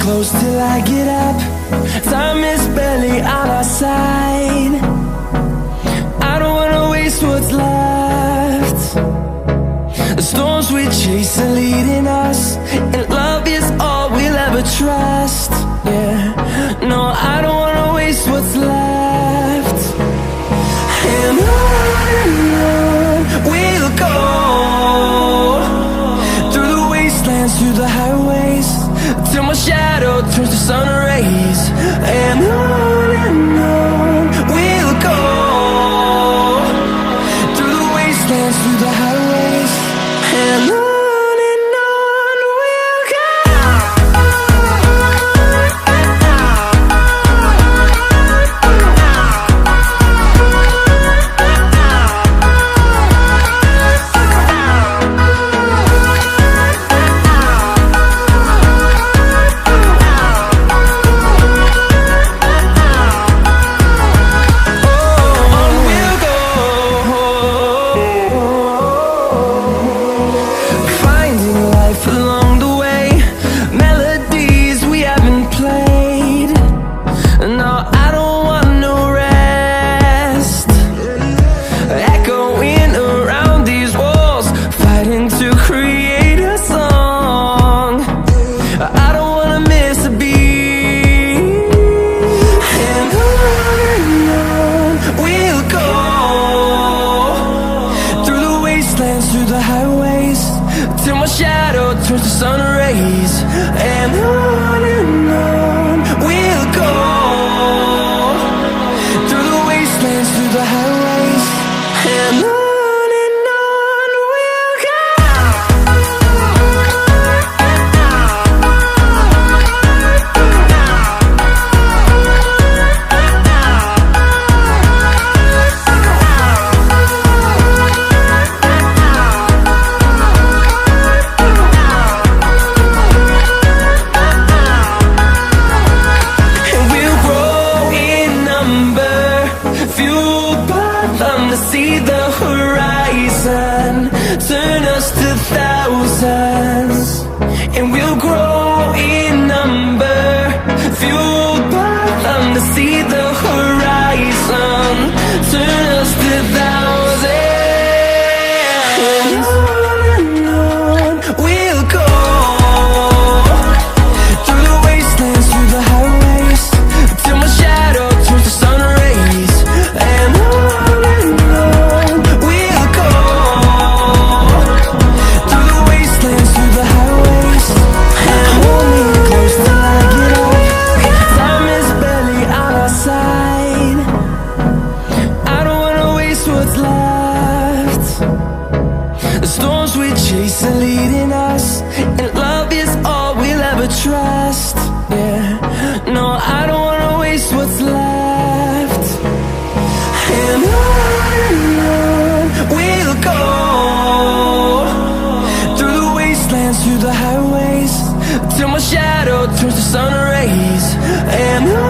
close till I get up. Time is barely on our side. I don't wanna waste what's left. The storms we chase are leading us, and love is all we'll ever trust. Yeah, no, I don't wanna waste what's left. And on we'll go, through the wastelands, through the highways, till my shadow turns to sun rays. And on we'll go, through the wastelands, through the highways, and on we'll go. Through the highways, till my shadow turns to sun rays. And on we'll go, through the wastelands, through the highways, and on we'll go. See the horizon turn us to thousands, and we'll grow in number, fueled by them. To see the horizon turn us to thousands, and on we'll go, through the wastelands, through the highways, till my shadow turns to sun rays. And chase are leading us, and love is all we'll ever trust. Yeah, no, I don't wanna waste what's left. And on we'll go, through the wastelands, through the highways, till my shadow turns to sun rays. And on